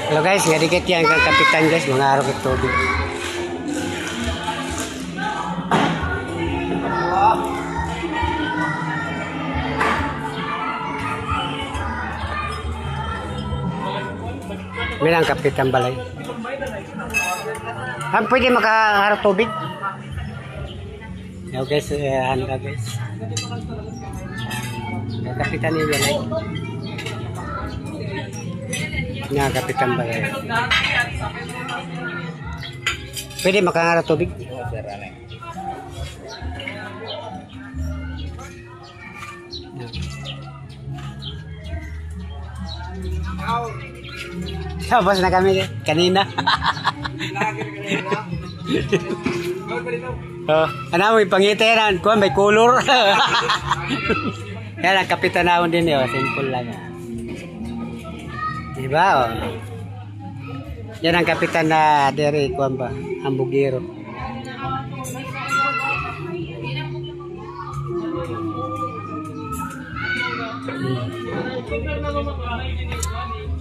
Hello guys, nga dikit yan kang kapitan guys, mga araw ng tubig. Bilang kapitan balay. Pwede makaharap tubig? Hello guys, ano ka guys? Kapitan niya balay. Nga kapitan balay. Pwede makaharap tubig? Tapos na kami kanina. Ano mo ipangitiran? Kuha may color. Yan ang kapitan naman din yun. Simple lang. Diba? Oh. Yan ang kapitan na dere. Kuha ba? Hambugero.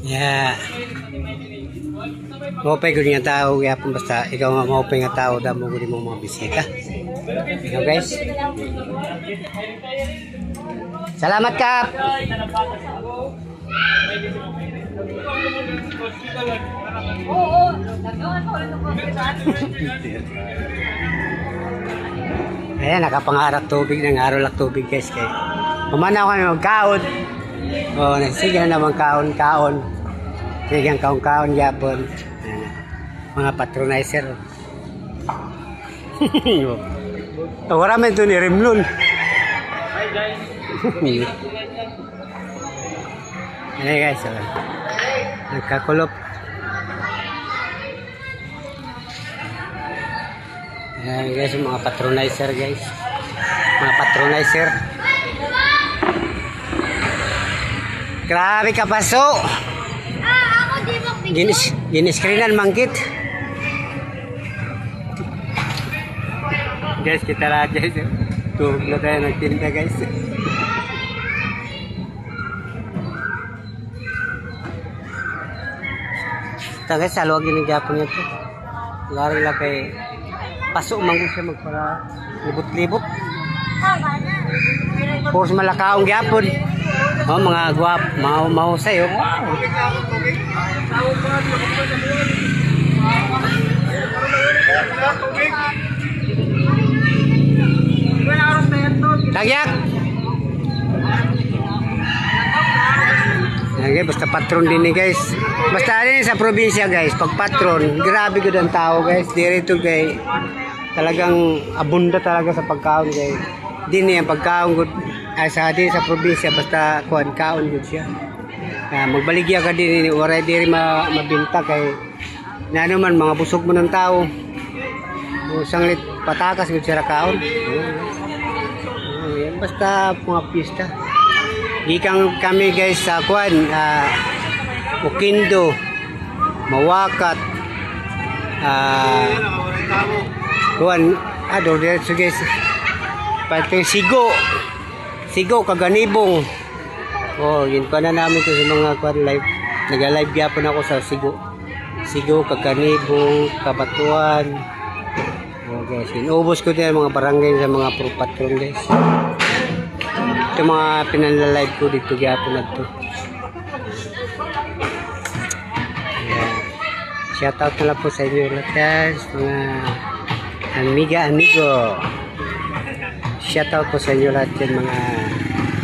Yeah. Maupay ko nga tao kaya po basta ikaw nga maupay nga tao damo ko mo mga bisita. Okay guys. Salamat Kap. Oo. Ayan, nakapangarap tubig ng araw lang tubig guys kay. Pumanaw kami magkaon. Oh, nagsigang naman kaon-kaon. Sigang kaon-kaon yapon. Mga patronizer. Wala man ito ni Rimlun. Hi guys. Ayan guys. Nagkakulop. Ayan guys, mga patronizer guys. Mga patronizer. Grabe ka paso. Ako di mo Ginis-screenan mangkit. Guys, kita lahat guys. Tuhog na tayo nagtinda guys. Ito guys, saluwag yung Japon nyo ito. Lari lang kay paso mangkit siya magpara libot-libot. Puro malakaong Japon. Oh, mga guwap, mahusay oh. Tagyak. Okay, basta patron din eh guys. Basta rin sa probinsya guys, pag patron, grabe gud ang tao guys. Dito kay talagang abunda talaga sa pagkaon guys. Din niya pagkaon gud sa din sa probinsya basta kuan kaon gud siya. Magbaligya ka din oray diri mabinta kay nano man mga busog mo ng tao. Sanglit patakas gud siya kaon. Yan basta mga pista. Gikan kami guys sa kuan Ukindo, Mawakat, kuan diretso guys. Pati Sigo, Kaganibong. Oh, yun pa na namin ito sa mga kwan live. Nag-live yapon ako sa Sigo, Kaganibong, Kabatuan. Oh guys, inubos ko din mga barangay sa mga patron guys. Ito mga pinanla-live ko dito yapon na ito. Shoutout na lang po sa inyo lahat guys, mga amigo. Shoutout po sa inyo lahat yan mga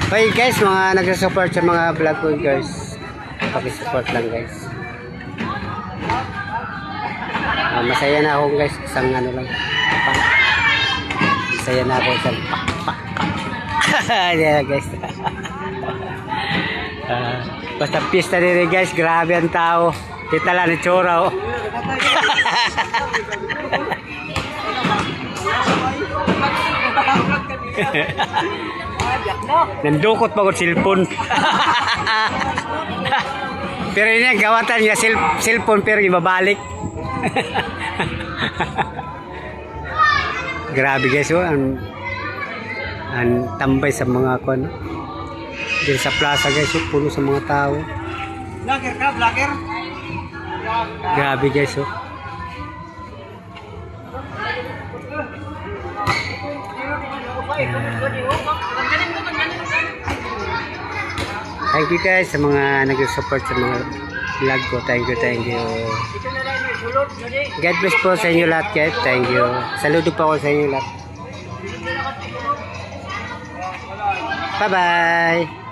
okay guys, mga nagsusupport sa mga vlog ko guys. Pakisupport lang guys. Masaya na ako guys, isang ano lang. Masaya na ako isang yeah guys. Basta pista din guys, grabe ang tao. Kita lang ni Chora oh. Nandukot pa ko cellphone. Pero yun yung gawatan niya cellphone pero ibabalik. Grabe guys oh, ang tambay sa mga kon. Dito sa plaza guys, puno sa mga tao. Vlogger ka, vlogger? Grabe guys, oh. Thank you guys sa mga nag-support sa mga vlog ko. Thank you, thank you. God bless po sa inyo lahat guys. Thank you. Saludo po ako sa inyo lahat. Bye-bye.